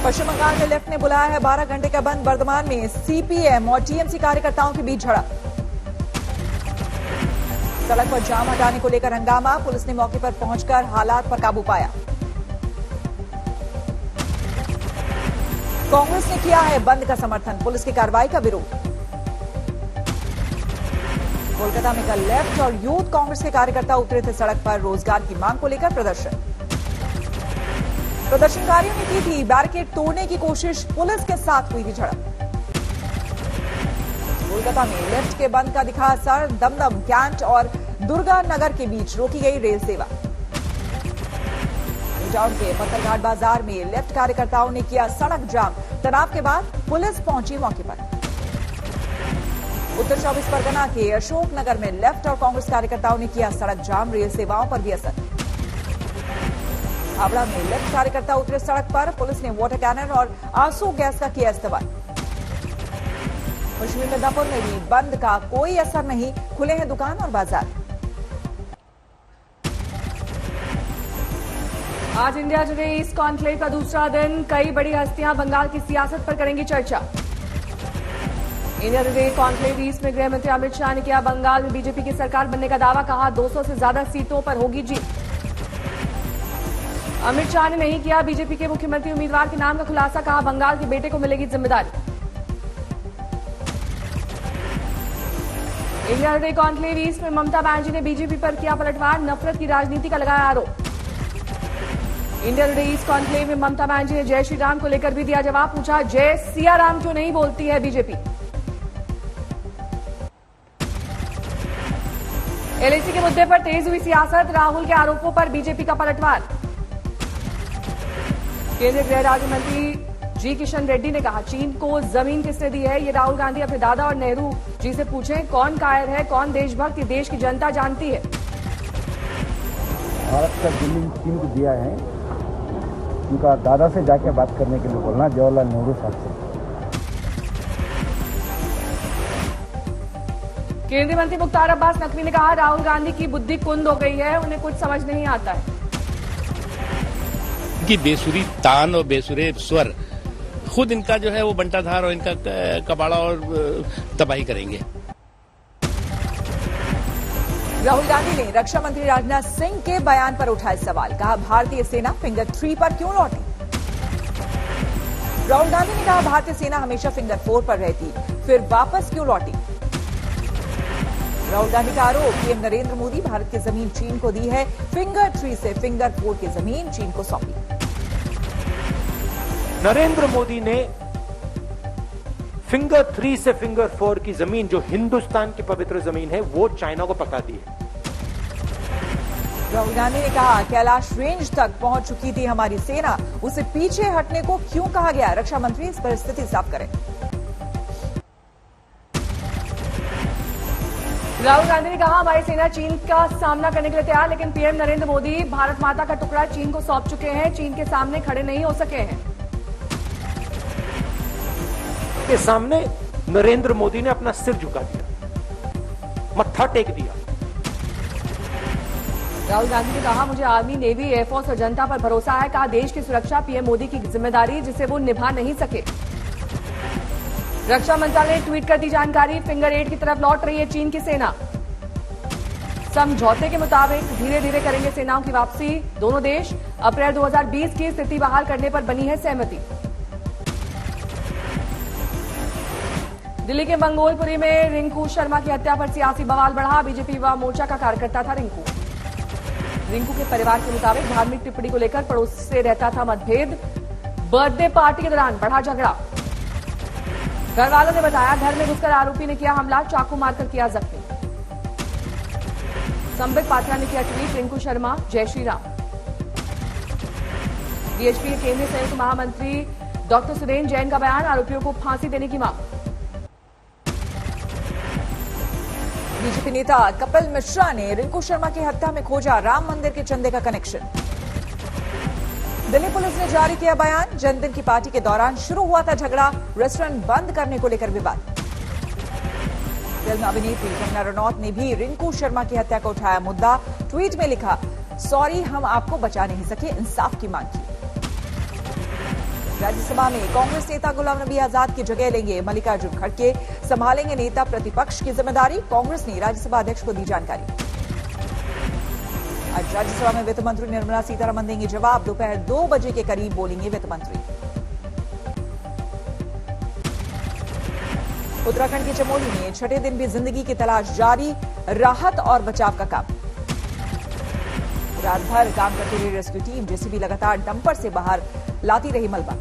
पश्चिम बंगाल में लेफ्ट ने बुलाया है 12 घंटे का बंद। वर्धमान में सीपीएम और टीएमसी कार्यकर्ताओं के बीच झड़प। सड़क पर जाम हटाने को लेकर हंगामा, पुलिस ने मौके पर पहुंचकर हालात पर काबू पाया। कांग्रेस ने किया है बंद का समर्थन, पुलिस की कार्रवाई का विरोध। कोलकाता में कल लेफ्ट और यूथ कांग्रेस के कार्यकर्ता उतरे थे सड़क पर रोजगार की मांग को लेकर प्रदर्शन। प्रदर्शनकारियों ने की थी बैरिकेड तोड़ने की कोशिश, पुलिस के साथ हुई थी झड़प। कोलकाता में लेफ्ट के बंद का दिखा असर, दमदम कैंट और दुर्गा नगर के बीच रोकी गई रेल सेवा। टाउन के पत्थरघाट बाजार में लेफ्ट कार्यकर्ताओं ने किया सड़क जाम, तनाव के बाद पुलिस पहुंची मौके पर। उत्तर 24 परगना के अशोक नगर में लेफ्ट और कांग्रेस कार्यकर्ताओं ने किया सड़क जाम, रेल सेवाओं पर भी असर। हावड़ा में लेफ्ट कार्यकर्ता उतरे सड़क पर, पुलिस ने वाटर कैनन और आंसू गैस का किया इस्तेमाल। पश्चिमी मिदनापुर में भी बंद का कोई असर नहीं, खुले हैं दुकान और बाजार। आज इंडिया टुडे ईस्ट कॉन्क्लेव का दूसरा दिन, कई बड़ी हस्तियां बंगाल की सियासत पर करेंगी चर्चा। इंडिया टुडे कॉन्क्लेव ईस्ट में गृह मंत्री अमित शाह ने किया बंगाल में बीजेपी की सरकार बनने का दावा, कहा 200 से ज्यादा सीटों पर होगी जीत। अमित शाह ने नहीं किया बीजेपी के मुख्यमंत्री उम्मीदवार के नाम का खुलासा, कहा बंगाल के बेटे को मिलेगी जिम्मेदारी। इंडिया टुडे कॉन्क्लेव ईस्ट में ममता बनर्जी ने बीजेपी पर किया पलटवार, नफरत की राजनीति का लगाया आरोप। इंडिया टुडे ईस्ट कॉन्क्लेव में ममता बनर्जी ने जय श्री राम को लेकर भी दिया जवाब, पूछा जय सिया राम क्यों नहीं बोलती है बीजेपी। एलआईसी के मुद्दे पर तेज हुई सियासत, राहुल के आरोपों पर बीजेपी का पलटवार। केंद्रीय गृह राज्य मंत्री जी किशन रेड्डी ने कहा चीन को जमीन किसने दी है, ये राहुल गांधी अपने दादा और नेहरू जी से पूछें, कौन कायर है कौन देशभक्त, ये देश की जनता जानती है। भारत का जमीन चीन को दिया है, उनका दादा से जाके बात करने के लिए बोलना, जवाहरलाल नेहरू साहब से। केंद्रीय मंत्री मुख्तार अब्बास नकवी ने कहा राहुल गांधी की बुद्धि कुंद हो गई है, उन्हें कुछ समझ नहीं आता है। की बेसुरी तान और बेसुरे स्वर खुद इनका जो है वो बंटाधार और इनका कबाड़ा और तबाही करेंगे। राहुल गांधी ने रक्षा मंत्री राजनाथ सिंह के बयान पर उठाए सवाल, कहा भारतीय सेना फिंगर 3 पर क्यों लौटी। राहुल गांधी ने कहा भारतीय सेना हमेशा फिंगर 4 पर रहती, फिर वापस क्यों लौटी। राहुल गांधी का आरोप, पीएम नरेंद्र मोदी भारत की जमीन चीन को दी है, फिंगर 3 से फिंगर 4 की जमीन चीन को सौंपी। नरेंद्र मोदी ने फिंगर 3 से फिंगर 4 की जमीन, जो हिंदुस्तान की पवित्र जमीन है, वो चाइना को पका दी है। राहुल गांधी ने कहा कैलाश रेंज तक पहुंच चुकी थी हमारी सेना, उसे पीछे हटने को क्यों कहा गया, रक्षा मंत्री इस पर स्थिति साफ करें। राहुल गांधी ने कहा हमारी सेना चीन का सामना करने के लिए तैयार, लेकिन पीएम नरेंद्र मोदी भारत माता का टुकड़ा चीन को सौंप चुके हैं, चीन के सामने खड़े नहीं हो सके हैं। के सामने नरेंद्र मोदी ने अपना सिर झुका दिया, मत्था टेक दिया। राहुल गांधी ने कहा मुझे आर्मी, नेवी, एयरफोर्स और जनता पर भरोसा है, कहा देश की सुरक्षा पीएम मोदी की जिम्मेदारी जिसे वो निभा नहीं सके। रक्षा मंत्रालय ने ट्वीट कर दी जानकारी, फिंगर 8 की तरफ लौट रही है चीन की सेना। समझौते के मुताबिक धीरे धीरे करेंगे सेनाओं की वापसी, दोनों देश अप्रैल 2020 की स्थिति बहाल करने पर बनी है सहमति। दिल्ली के मंगोलपुरी में रिंकू शर्मा की हत्या पर सियासी बवाल बढ़ा, बीजेपी युवा मोर्चा का कार्यकर्ता था रिंकू के परिवार के मुताबिक धार्मिक टिप्पणी को लेकर पड़ोसी से रहता था मतभेद, बर्थडे पार्टी के दौरान बढ़ा झगड़ा। घर वालों ने बताया घर में घुसकर आरोपी ने किया हमला, चाकू मारकर किया जख्मी। संबित पात्रा ने किया ट्वीट, रिंकू शर्मा जय श्री राम। बीएचपी के केंद्रीय संयुक्त महामंत्री डॉक्टर सुरेंद्र जैन का बयान, आरोपियों को फांसी देने की मांग। बीजेपी नेता कपिल मिश्रा ने रिंकू शर्मा की हत्या में खोजा राम मंदिर के चंदे का कनेक्शन। दिल्ली पुलिस ने जारी किया बयान, जन्मदिन की पार्टी के दौरान शुरू हुआ था झगड़ा, रेस्टोरेंट बंद करने को लेकर विवाद। फिल्म अभिनेत्री कंगना रनौत ने भी रिंकू शर्मा की हत्या का उठाया मुद्दा, ट्वीट में लिखा सॉरी हम आपको बचा नहीं सके, इंसाफ की मांग की। राज्यसभा में कांग्रेस नेता गुलाम नबी आजाद की जगह लेंगे मल्लिकार्जुन खड़गे, संभालेंगे नेता प्रतिपक्ष की जिम्मेदारी। कांग्रेस ने राज्यसभा अध्यक्ष को दी जानकारी। आज राज्यसभा में वित्त मंत्री निर्मला सीतारमण देंगे जवाब। दोपहर 2 बजे के करीब बोलेंगे वित्त मंत्री। उत्तराखंड के चमोली में छठे दिन भी जिंदगी की तलाश जारी, राहत और बचाव का काम। रात भर काम करती रही रेस्क्यू टीम, जेसीबी लगातार डंपर से बाहर लाती रही मलबा।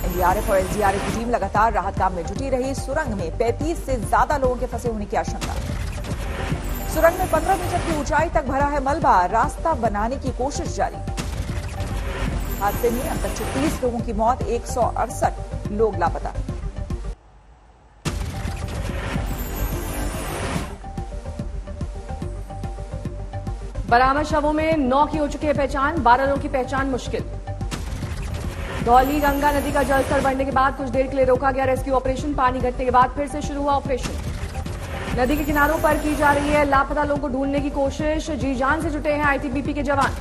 एनडीआरएफ और एसडीआरएफ की टीम लगातार राहत काम में जुटी रही। सुरंग में 35 से ज्यादा लोगों के फंसे होने की आशंका। सुरंग में 15 मीटर की ऊंचाई तक भरा है मलबा, रास्ता बनाने की कोशिश जारी। हादसे में अब तक 36 लोगों की मौत, 168 लोग लापता। बरामद शवों में 9 की हो चुकी है पहचान, 12 लोगों की पहचान मुश्किल। धौली गंगा नदी का जलस्तर बढ़ने के बाद कुछ देर के लिए रोका गया रेस्क्यू ऑपरेशन। पानी घटने के बाद फिर से शुरू हुआ ऑपरेशन। नदी के किनारों पर की जा रही है लापता लोगों को ढूंढने की कोशिश। जी जान से जुटे हैं आईटीबीपी के जवान।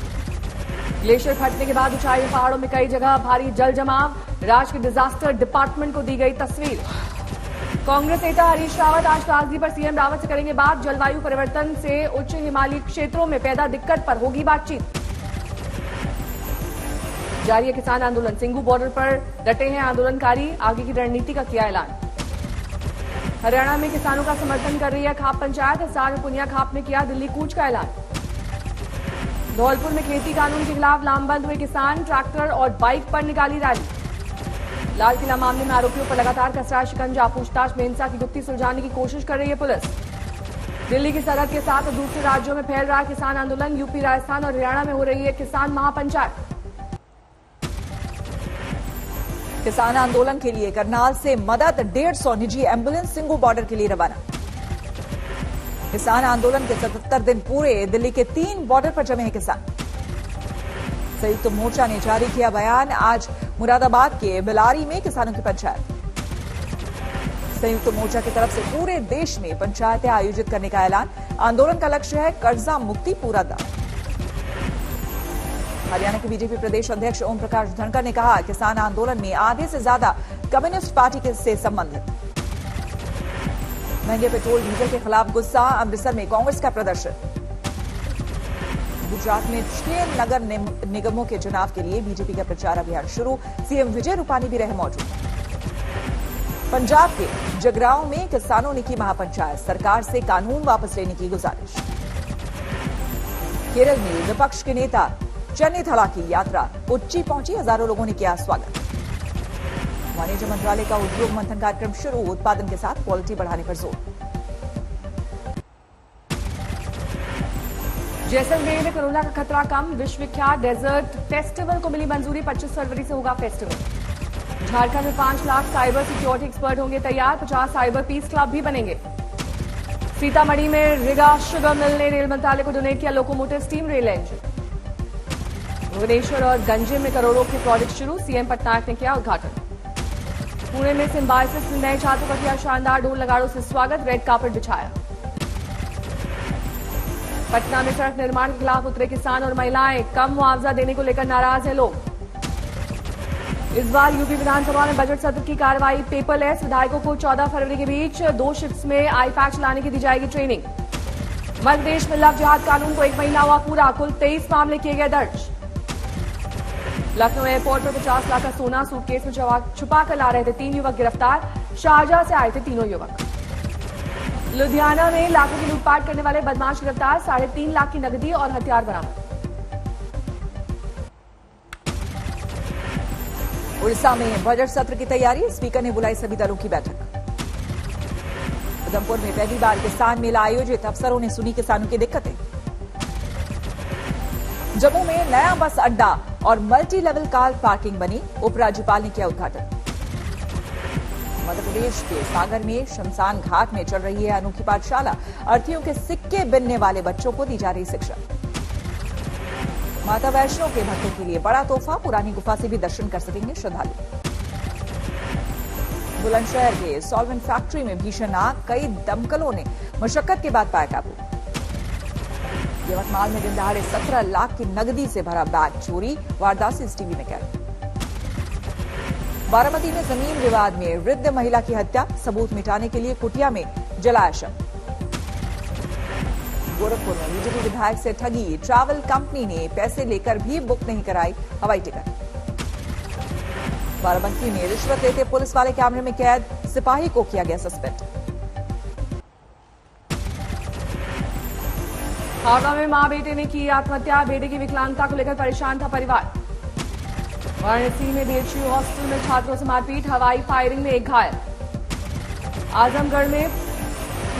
ग्लेशियर फटने के बाद ऊंचाई में पहाड़ों में कई जगह भारी जल जमाव। राज्य के डिजास्टर डिपार्टमेंट को दी गई तस्वीर। कांग्रेस नेता हरीश रावत आज राजधानी पर सीएम रावत से करेंगे बात। जलवायु परिवर्तन से उच्च हिमालयी क्षेत्रों में पैदा दिक्कत पर होगी बातचीत। जारी है किसान आंदोलन, सिंगू बॉर्डर पर डटे हैं आंदोलनकारी। आगे की रणनीति का किया ऐलान। हरियाणा में किसानों का समर्थन कर रही है खाप पंचायत। हिसार में पुनिया खाप ने किया दिल्ली कूच का ऐलान। धौलपुर में खेती कानून के खिलाफ लामबंद हुए किसान, ट्रैक्टर और बाइक पर निकाली रैली। लाल किला मामले में आरोपियों पर लगातार कसरा शिकंजा। पूछताछ में हिंसा की गुत्थी सुलझाने की कोशिश कर रही है पुलिस। दिल्ली की सरहद के साथ दूसरे राज्यों में फैल रहा है किसान आंदोलन। यूपी, राजस्थान और हरियाणा में हो रही है किसान महापंचायत। किसान आंदोलन के लिए करनाल से मदद, 150 निजी एम्बुलेंस सिंगू बॉर्डर के लिए रवाना। किसान आंदोलन के 77 दिन पूरे, दिल्ली के 3 बॉर्डर पर जमे हैं किसान। संयुक्त मोर्चा ने जारी किया बयान। आज मुरादाबाद के बिलारी में किसानों की पंचायत। संयुक्त मोर्चा की तरफ से पूरे देश में पंचायतें आयोजित करने का ऐलान। आंदोलन का लक्ष्य है कर्जा मुक्ति पूरा दाव। हरियाणा के बीजेपी प्रदेश अध्यक्ष ओम प्रकाश धनखड़ ने कहा, किसान आंदोलन में आधे से ज्यादा कम्युनिस्ट पार्टी से संबंधित। महंगे पेट्रोल डीजल के खिलाफ गुस्सा, अमृतसर में कांग्रेस का प्रदर्शन। गुजरात में 6 नगर निगमों के चुनाव के लिए बीजेपी का प्रचार अभियान शुरू। सीएम विजय रूपानी भी रहे मौजूद। पंजाब के जगराओं में किसानों ने की महापंचायत, सरकार से कानून वापस लेने की गुजारिश। केरल में विपक्ष के नेता चन्नी थला की यात्रा कोच्चि पहुंची, हजारों लोगों ने किया स्वागत। वाणिज्य मंत्रालय का उद्योग मंथन कार्यक्रम शुरू, उत्पादन के साथ क्वालिटी बढ़ाने पर जोर। जैसलमेर में कोरोना का खतरा कम, विश्वविख्यात डेजर्ट फेस्टिवल को मिली मंजूरी। 25 फरवरी से होगा फेस्टिवल। झारखंड में 5 लाख साइबर सिक्योरिटी एक्सपर्ट होंगे तैयार। 50 साइबर पीस क्लब भी बनेंगे। सीतामढ़ी में रिगा शुगर मिल ने रेल मंत्रालय को डोनेट किया locomotive steam rail engine. Bhubaneswar और गंजे में करोड़ों के प्रोजेक्ट शुरू, सीएम पटनायक ने किया उद्घाटन। पुणे में सिम्बायोसिस में नए छात्रों का किया शानदार ढोल नगाड़ों से स्वागत, रेड कार्पेट बिछाया। पटना में सड़क निर्माण के खिलाफ उतरे किसान और महिलाएं, कम मुआवजा देने को लेकर नाराज हैं लोग। इस बार यूपी विधानसभा में बजट सत्र की कार्रवाई पेपरलेस। विधायकों को 14 फरवरी के बीच 2 शिफ्ट्स में आई पैच लाने की दी जाएगी ट्रेनिंग। मध्य प्रदेश में लव जिहाद कानून को 1 महीना हुआ पूरा, कुल 23 मामले किए गए दर्ज। लखनऊ एयरपोर्ट पर 50 लाख का सोना सूटकेस में छुपा कर ला रहे थे 3 युवक गिरफ्तार। शारजाह से आए थे तीनों युवक। लुधियाना में लाखों की लूटपाट करने वाले बदमाश गिरफ्तार, 3.5 लाख की नकदी और हथियार बरामद। उड़ीसा में बजट सत्र की तैयारी, स्पीकर ने बुलाई सभी दलों की बैठक। उधमपुर में पहली बार किसान मेला आयोजित, अफसरों ने सुनी किसानों की दिक्कतें। जम्मू में नया बस अड्डा और मल्टी लेवल कार पार्किंग बनी, उपराज्यपाल ने किया उद्घाटन। मध्य प्रदेश के सागर में शमशान घाट में चल रही है अनोखी पाठशाला, अर्थीयों के सिक्के बिनने वाले बच्चों को दी जा रही शिक्षा। माता वैष्णो के भक्तों के लिए बड़ा तोहफा, पुरानी गुफा से भी दर्शन कर सकेंगे श्रद्धालु। बुलंदशहर के सॉल्वेंट फैक्ट्री में भीषण आग, कई दमकलों ने मशक्कत के बाद पाया काबू। यवतमाल में दिन दहाड़े 17 लाख की नकदी से भरा बैग चोरी, वारदात सीसीटीवी में कैद। बारामती में जमीन विवाद में वृद्ध महिला की हत्या, सबूत मिटाने के लिए कुटिया में जलाया शव। गोरखपुर में बीजेपी विधायक से ठगी, ट्रैवल कंपनी ने पैसे लेकर भी बुक नहीं कराई हवाई टिकट। बाराबंकी में रिश्वत लेते पुलिस वाले कैमरे में कैद, सिपाही को किया गया सस्पेंड। हावड़ा में मां बेटे ने की आत्महत्या, बेटे की विकलांगता को लेकर परेशान था परिवार। वाराणसी में बीएचयू हॉस्टल में छात्रों से मारपीट, हवाई फायरिंग में एक घायल। आजमगढ़ में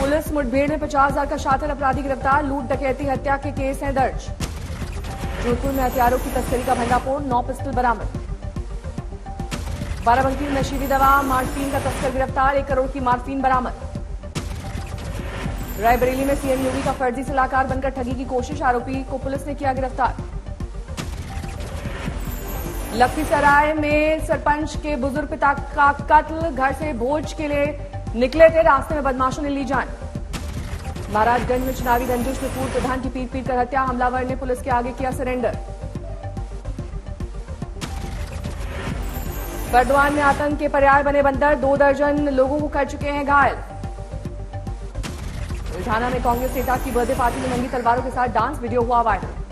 पुलिस मुठभेड़ में 50,000 का शातिर अपराधी गिरफ्तार, लूट डकैती हत्या के केस हैं दर्ज। जोधपुर में हथियारों की तस्करी का भंडाफोड़, 9 पिस्टल बरामद। बाराबंकी में नशीली दवा मार्फीन का तस्कर गिरफ्तार, 1 करोड़ की मार्फीन बरामद। रायबरेली में सीएम योगी का फर्जी सलाहकार बनकर ठगी की कोशिश, आरोपी को पुलिस ने किया गिरफ्तार। लखीसराय में सरपंच के बुजुर्ग पिता का कत्ल, घर से भोज के लिए निकले थे, रास्ते में बदमाशों ने ली जान। महाराजगंज में चुनावी रंजिश में पूर्व प्रधान की पीट कर हत्या, हमलावर ने पुलिस के आगे किया सरेंडर। बर्दवान में आतंक के पर्याय बने बंदर, 2 दर्जन लोगों को कर चुके हैं घायल। लुधियाना में कांग्रेस नेता की बर्थडे पार्टी में नंगी तलवारों के साथ डांस, वीडियो हुआ वायरल।